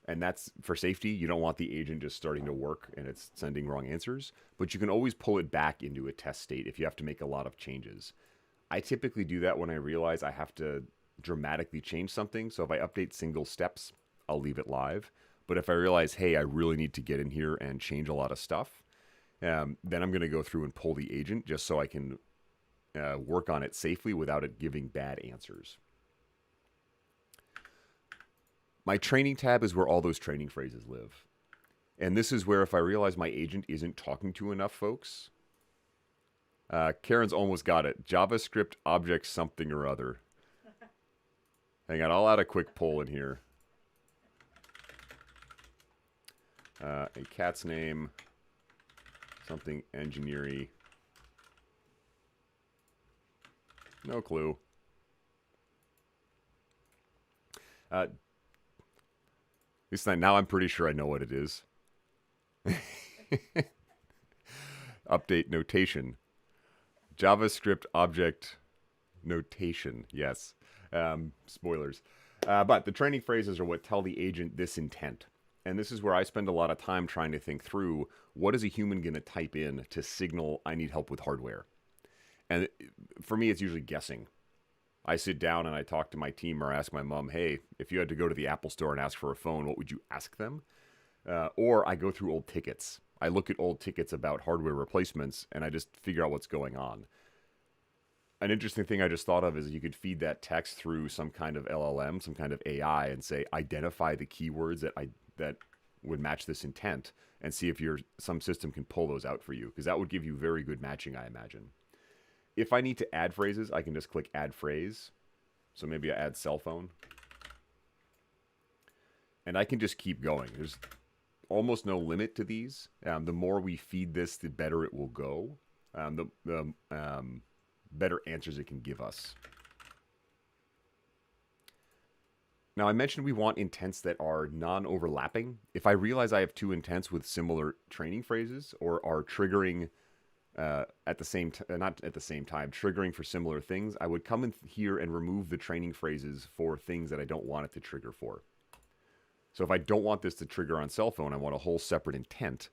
and that's for safety. You don't want the agent just starting to work and it's sending wrong answers, but you can always pull it back into a test state if you have to make a lot of changes. I typically do that when I realize I have to dramatically change something. So if I update single steps, I'll leave it live. But if I realize, hey, I really need to get in here and change a lot of stuff, then I'm going to go through and pull the agent just so I can work on it safely without it giving bad answers. My training tab is where all those training phrases live. And this is where if I realize my agent isn't talking to enough folks, Karen's almost got it. JavaScript object something or other. Hang on, I'll add a quick poll in here. A cat's name, something engineering. No clue. This time, now I'm pretty sure I know what it is. Update notation. JavaScript object notation. Yes. Spoilers. But the training phrases are what tell the agent this intent. And this is where I spend a lot of time trying to think through what is a human going to type in to signal I need help with hardware. And for me, it's usually guessing. I sit down and I talk to my team or ask my mom, hey, if you had to go to the Apple store and ask for a phone, what would you ask them? Or I go through old tickets. I look at old tickets about hardware replacements and I just figure out what's going on. An interesting thing I just thought of is you could feed that text through some kind of LLM, some kind of AI, and say, identify the keywords that would match this intent, and see if some system can pull those out for you, because that would give you very good matching, I imagine. If I need to add phrases, I can just click add phrase. So maybe I add cell phone. And I can just keep going. There's almost no limit to these. The more we feed this, the better it will go. The better answers it can give us. Now, I mentioned we want intents that are non-overlapping. If I realize I have two intents with similar training phrases or are triggering at the same not at the same time, triggering for similar things, I would come in here and remove the training phrases for things that I don't want it to trigger for. So if I don't want this to trigger on cell phone, I want a whole separate intent.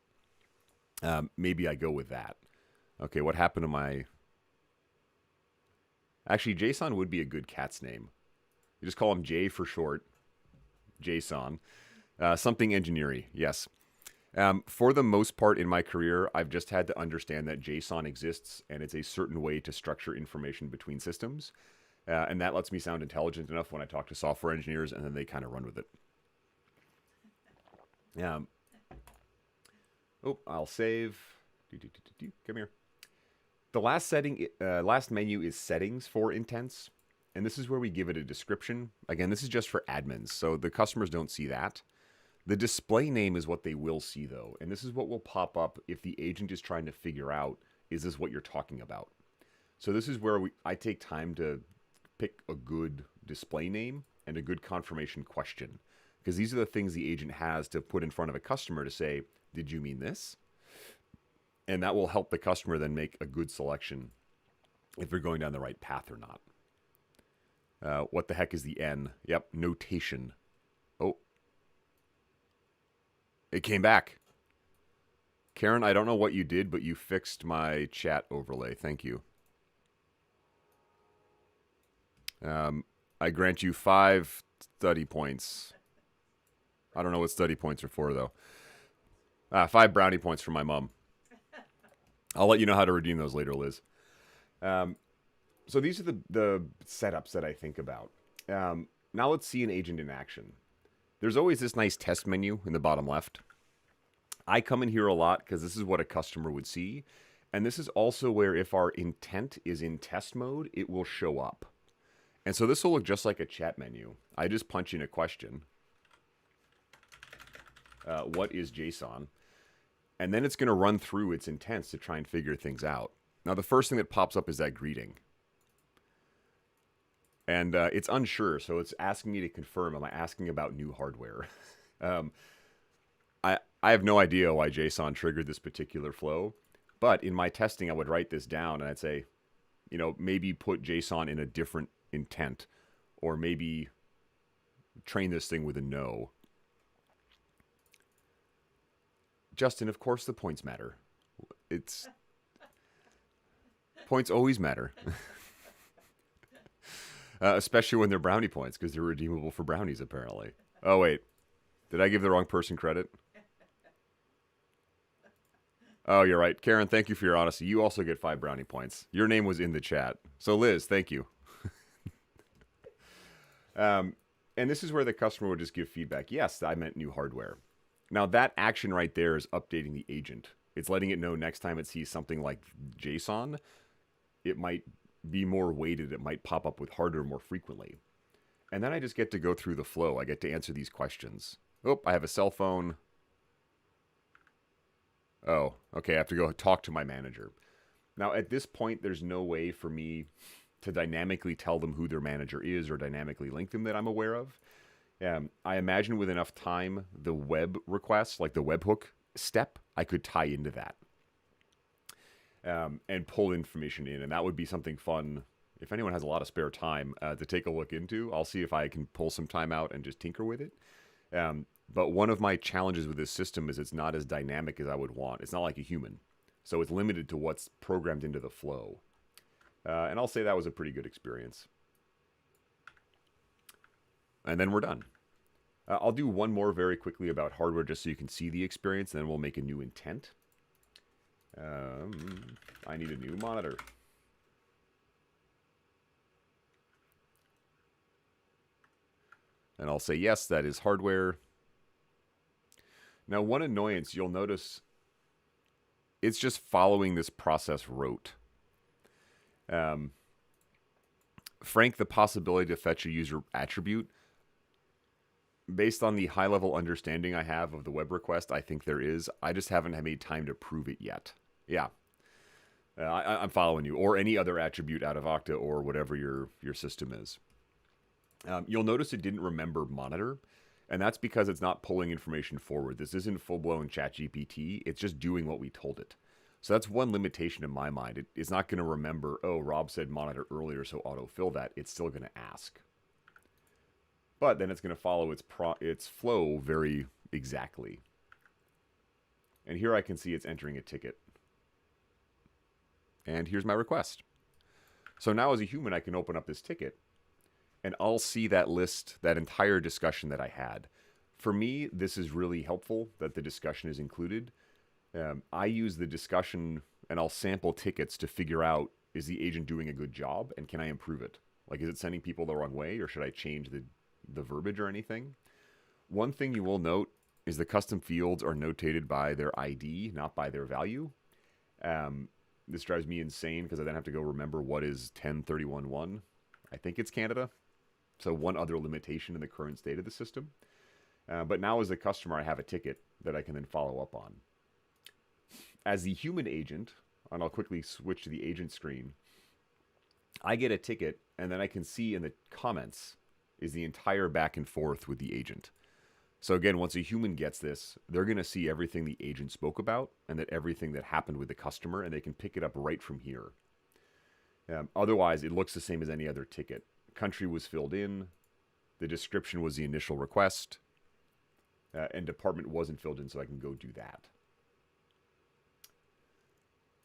Maybe I go with that. Okay, what happened to my... Actually, JSON would be a good cat's name. You just call him J for short. JSON. Something engineering, yes. For the most part in my career, I've just had to understand that JSON exists and it's a certain way to structure information between systems. And that lets me sound intelligent enough when I talk to software engineers, and then they kind of run with it. Oh, I'll save. Come here. The last menu is settings for intents. And this is where we give it a description. Again, this is just for admins, so the customers don't see that. The display name is what they will see, though. And this is what will pop up if the agent is trying to figure out, is this what you're talking about? So this is where I take time to pick a good display name and a good confirmation question. Because these are the things the agent has to put in front of a customer to say, did you mean this? And that will help the customer then make a good selection if they're going down the right path or not. What the heck is the N? Yep, notation. Oh. It came back. Karen, I don't know what you did, but you fixed my chat overlay. Thank you. I grant you 5 study points. I don't know what study points are for, though. 5 brownie points from my mom. I'll let you know how to redeem those later, Liz. So these are the setups that I think about. Now let's see an agent in action. There's always this nice test menu in the bottom left. I come in here a lot because this is what a customer would see. And this is also where if our intent is in test mode, it will show up. And so this will look just like a chat menu. I just punch in a question. What is JSON? And then it's going to run through its intents to try and figure things out. Now, the first thing that pops up is that greeting. And it's unsure, so it's asking me to confirm. Am I asking about new hardware? um, I have no idea why JSON triggered this particular flow, but in my testing, I would write this down and I'd say, maybe put JSON in a different intent, or maybe train this thing with a no. Justin, of course the points matter. Points always matter. Especially when they're brownie points, because they're redeemable for brownies, apparently. Oh, wait. Did I give the wrong person credit? Oh, you're right. Karen, thank you for your honesty. You also get 5 brownie points. Your name was in the chat. So, Liz, thank you. And this is where the customer would just give feedback. Yes, I meant new hardware. Now, that action right there is updating the agent. It's letting it know next time it sees something like JSON, it might be more weighted. It might pop up with hardware more frequently. And then I just get to go through the flow. I get to answer these questions. Oh, I have a cell phone. Oh, okay, I have to go talk to my manager. Now, at this point, there's no way for me to dynamically tell them who their manager is or dynamically link them that I'm aware of. I imagine with enough time, the web request, like the webhook step, I could tie into that and pull information in. And that would be something fun. If anyone has a lot of spare time to take a look into, I'll see if I can pull some time out and just tinker with it. But one of my challenges with this system is it's not as dynamic as I would want. It's not like a human. So it's limited to what's programmed into the flow. And I'll say that was a pretty good experience. And then we're done. I'll do one more very quickly about hardware just so you can see the experience, and then we'll make a new intent. I need a new monitor. And I'll say, yes, that is hardware. Now, one annoyance you'll notice, it's just following this process rote. Frank, the possibility to fetch a user attribute, based on the high-level understanding I have of the web request, I think there is. I just haven't made time to prove it yet. Yeah. I'm following you. Or any other attribute out of Okta or whatever your system is. You'll notice it didn't remember monitor, and that's because it's not pulling information forward. This isn't full-blown ChatGPT. It's just doing what we told it. So that's one limitation in my mind. It's not going to remember, oh, Rob said monitor earlier, so autofill that. It's still going to ask. But then it's going to follow its flow very exactly. And here I can see it's entering a ticket. And here's my request. So now as a human, I can open up this ticket, and I'll see that list, that entire discussion that I had. For me, this is really helpful that the discussion is included. I use the discussion, and I'll sample tickets to figure out, is the agent doing a good job, and can I improve it? Like, is it sending people the wrong way, or should I change the verbiage or anything? One thing you will note is the custom fields are notated by their ID, not by their value. This drives me insane because I then have to go remember what is 1031.1. I think it's Canada. So one other limitation in the current state of the system. But now as a customer, I have a ticket that I can then follow up on. As the human agent, and I'll quickly switch to the agent screen, I get a ticket, and then I can see in the comments is the entire back and forth with the agent. So again, once a human gets this, they're going to see everything the agent spoke about and that everything that happened with the customer, and they can pick it up right from here. Otherwise, it looks the same as any other ticket. Country was filled in, the description was the initial request, and department wasn't filled in, so I can go do that.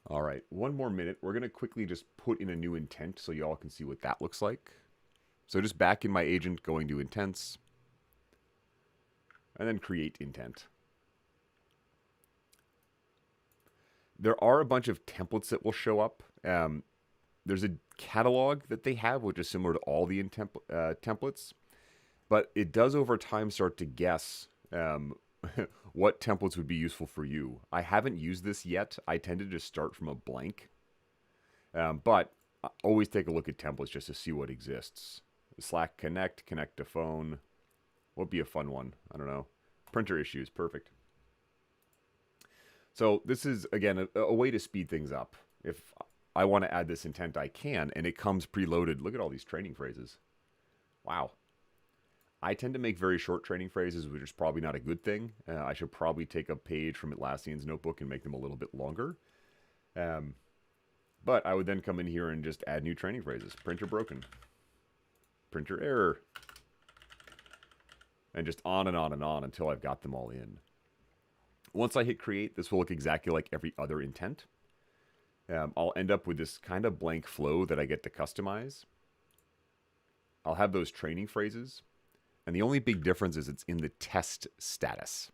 All right, one more minute. We're going to quickly just put in a new intent so you all can see what that looks like. So just back in my agent, going to intents, and then create intent. There are a bunch of templates that will show up. There's a catalog that they have, which is similar to all the templates, but it does over time start to guess what templates would be useful for you. I haven't used this yet. I tend to just start from a blank, but I always take a look at templates just to see what exists. Slack connect to phone. What would be a fun one? I don't know. Printer issues, perfect. So this is, again, a way to speed things up. If I want to add this intent, I can, and it comes preloaded. Look at all these training phrases. Wow. I tend to make very short training phrases, which is probably not a good thing. I should probably take a page from Atlassian's notebook and make them a little bit longer. But I would then come in here and just add new training phrases. Printer broken. Printer error. And just on and on and on until I've got them all in. Once I hit create, this will look exactly like every other intent. I'll end up with this kind of blank flow that I get to customize. I'll have those training phrases. And the only big difference is it's in the test status.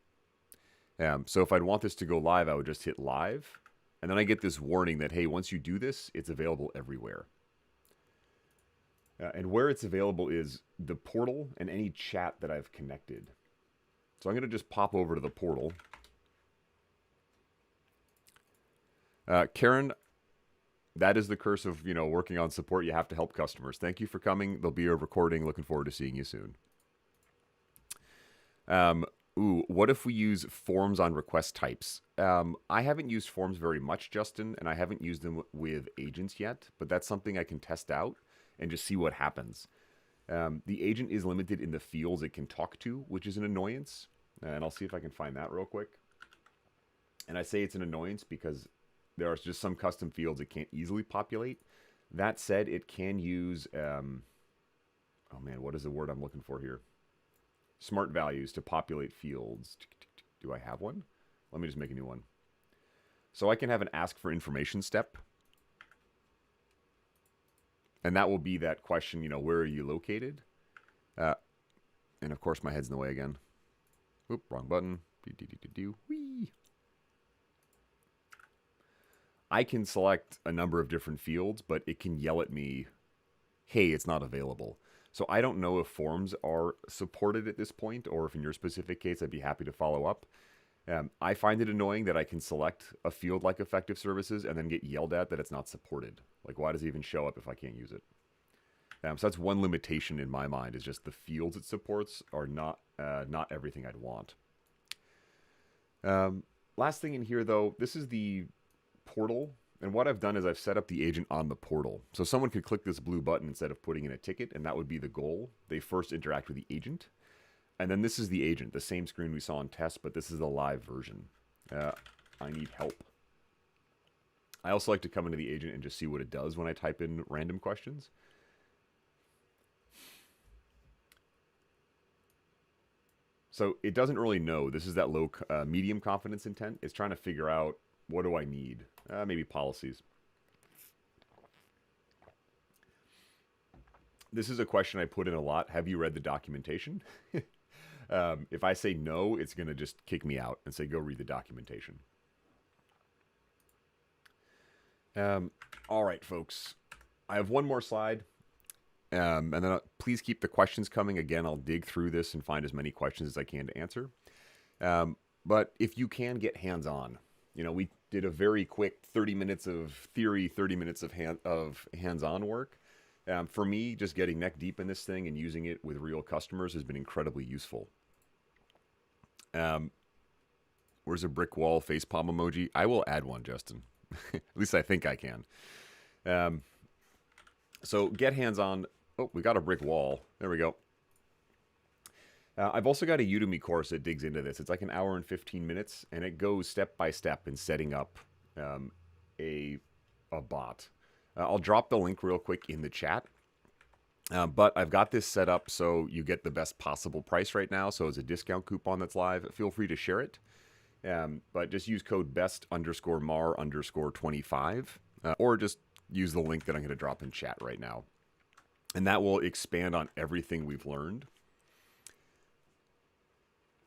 So if I'd want this to go live, I would just hit live. And then I get this warning that, hey, once you do this, it's available everywhere. And where it's available is the portal and any chat that I've connected. So I'm going to just pop over to the portal. Karen, that is the curse of, working on support. You have to help customers. Thank you for coming. There'll be a recording. Looking forward to seeing you soon. What if we use forms on request types? I haven't used forms very much, Justin, and I haven't used them with agents yet, but that's something I can test out and just see what happens. The agent is limited in the fields it can talk to, which is an annoyance. And I'll see if I can find that real quick. And I say it's an annoyance because there are just some custom fields it can't easily populate. That said, it can use, oh man, what is the word I'm looking for here? Smart values to populate fields. Do I have one? Let me just make a new one. So I can have an ask for information step. And that will be that question, where are you located? And of course my head's in the way again. Oop, wrong button. Whee. I can select a number of different fields, but it can yell at me, hey, it's not available. So I don't know if forms are supported at this point, or if in your specific case, I'd be happy to follow up. I find it annoying that I can select a field like effective services and then get yelled at that it's not supported. Like, why does it even show up if I can't use it? So that's one limitation in my mind, is just the fields it supports are not everything I'd want. Last thing in here, though, this is the portal. And what I've done is I've set up the agent on the portal. So someone could click this blue button instead of putting in a ticket, and that would be the goal. They first interact with the agent. And then this is the agent, the same screen we saw in test, but this is the live version. I need help. I also like to come into the agent and just see what it does when I type in random questions. So it doesn't really know. This is that low, medium confidence intent. It's trying to figure out, what do I need? Maybe policies. This is a question I put in a lot. Have you read the documentation? If I say no, it's going to just kick me out and say, go read the documentation. All right, folks. I have one more slide. And then please keep the questions coming. Again, I'll dig through this and find as many questions as I can to answer. But if you can get hands-on, we did a very quick 30 minutes of theory, 30 minutes of hands-on work. For me, just getting neck deep in this thing and using it with real customers has been incredibly useful. Where's a brick wall facepalm emoji? I will add one, Justin. At least I think I can. So get hands-on. Oh, we got a brick wall. There we go. I've also got a Udemy course that digs into this. It's like an hour and 15 minutes, and it goes step by step in setting up a bot. I'll drop the link real quick in the chat. But I've got this set up so you get the best possible price right now. So as a discount coupon that's live, feel free to share it. But just use code BEST_MAR_25. Or just use the link that I'm going to drop in chat right now. And that will expand on everything we've learned.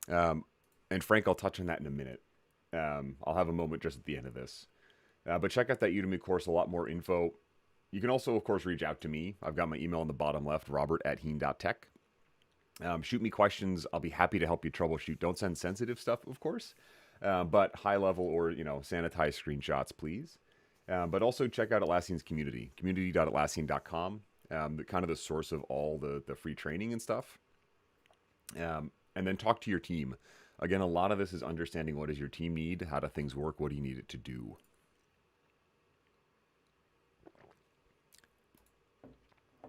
And Frank, I'll touch on that in a minute. I'll have a moment just at the end of this. But check out that Udemy course, a lot more info. You can also, of course, reach out to me. I've got my email on the bottom left, robert@heen.tech. Shoot me questions. I'll be happy to help you troubleshoot. Don't send sensitive stuff, of course, but high level or, sanitized screenshots, please. But also check out Atlassian's community, community.atlassian.com, kind of the source of all the free training and stuff. And then talk to your team. Again, a lot of this is understanding what does your team need, how do things work, what do you need it to do.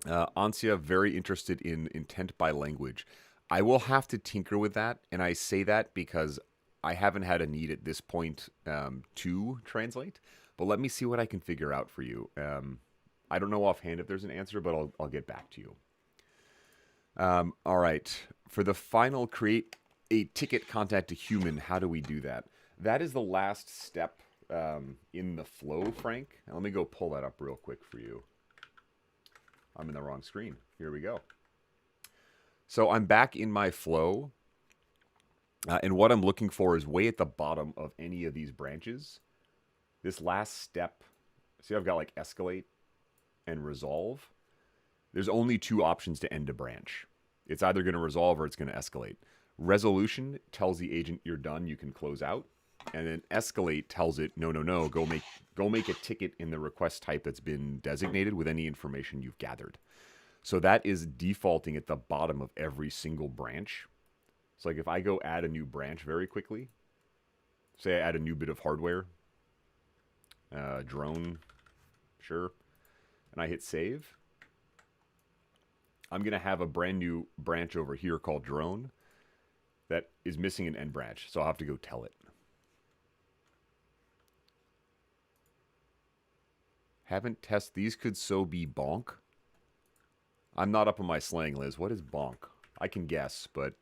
Ansia, very interested in intent by language. I will have to tinker with that, and I say that because I haven't had a need at this point to translate, but let me see what I can figure out for you. I don't know offhand if there's an answer, but I'll get back to you. All right. For the final create a ticket contact a human, how do we do that? That is the last step in the flow, Frank. Now, let me go pull that up real quick for you. I'm in the wrong screen. Here we go. So I'm back in my flow. And what I'm looking for is way at the bottom of any of these branches. This last step, see I've got like escalate and resolve. There's only two options to end a branch. It's either going to resolve or it's going to escalate. Resolution tells the agent you're done, you can close out. And then escalate tells it, no, go make a ticket in the request type that's been designated with any information you've gathered. So that is defaulting at the bottom of every single branch. So like if I go add a new branch very quickly, say I add a new bit of hardware, drone, sure, and I hit save, I'm going to have a brand new branch over here called drone that is missing an end branch. So I'll have to go tell it. Haven't tested. These could so be bonk. I'm not up on my slang, Liz. What is bonk? I can guess, but...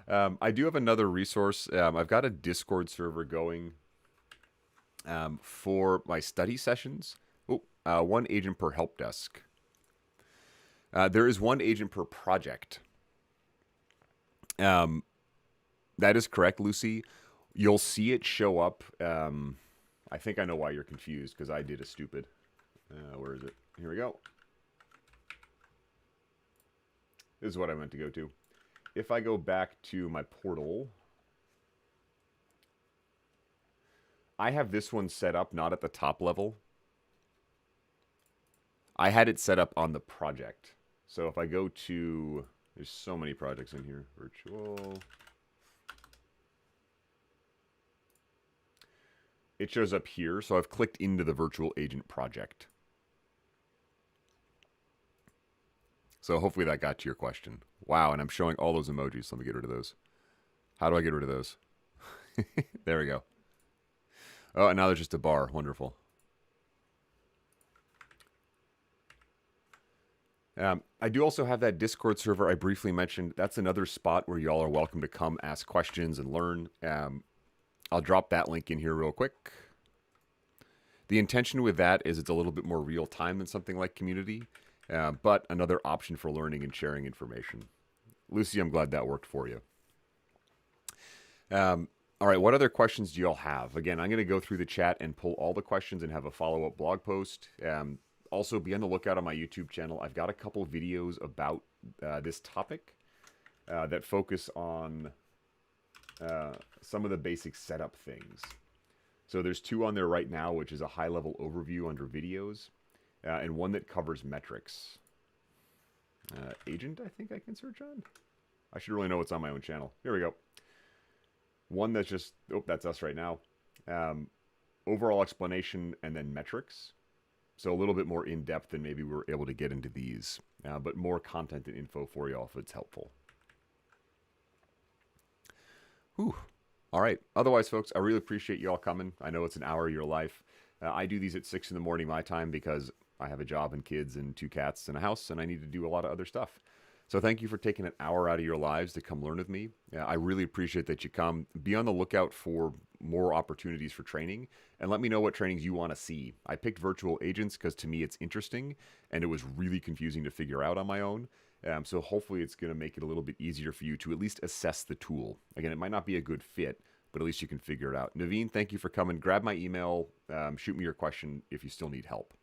I do have another resource. I've got a Discord server going for my study sessions. One agent per help desk. There is one agent per project. That is correct, Lucy. You'll see it show up. I think I know why you're confused, because I did a stupid. Where is it? Here we go. This is what I meant to go to. If I go back to my portal, I have this one set up not at the top level. I had it set up on the project. So if I go to, there's so many projects in here. Virtual. It shows up here. So I've clicked into the virtual agent project. So hopefully that got to your question. Wow, and I'm showing all those emojis. Let me get rid of those. How do I get rid of those? There we go. Oh, and now there's just a bar. Wonderful. I do also have that Discord server I briefly mentioned. That's another spot where y'all are welcome to come ask questions and learn. I'll drop that link in here real quick. The intention with that is it's a little bit more real time than something like Community, but another option for learning and sharing information. Lucy, I'm glad that worked for you. All right, what other questions do y'all have? Again, I'm going to go through the chat and pull all the questions and have a follow-up blog post. Also, be on the lookout on my YouTube channel. I've got a couple videos about this topic that focus on some of the basic setup things. So there's two on there right now, which is a high-level overview under videos, and one that covers metrics. Agent, I think I can search on. I should really know what's on my own channel. Here we go. One that's just, oh, that's us right now. Overall explanation and then metrics. So a little bit more in-depth than maybe we were able to get into these, but more content and info for y'all if it's helpful. Whew. All right. Otherwise, folks, I really appreciate y'all coming. I know it's an hour of your life. I do these at 6 in the morning my time because I have a job and kids and 2 cats and a house, and I need to do a lot of other stuff. So thank you for taking an hour out of your lives to come learn with me. I really appreciate that you come. Be on the lookout for more opportunities for training, and let me know what trainings you want to see. I picked virtual agents because to me it's interesting, and it was really confusing to figure out on my own. So hopefully it's going to make it a little bit easier for you to at least assess the tool. Again, it might not be a good fit, but at least you can figure it out. Naveen, thank you for coming. Grab my email. Shoot me your question if you still need help.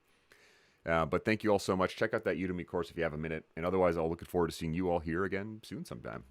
But thank you all so much. Check out that Udemy course if you have a minute. And otherwise, I'll look forward to seeing you all here again soon sometime.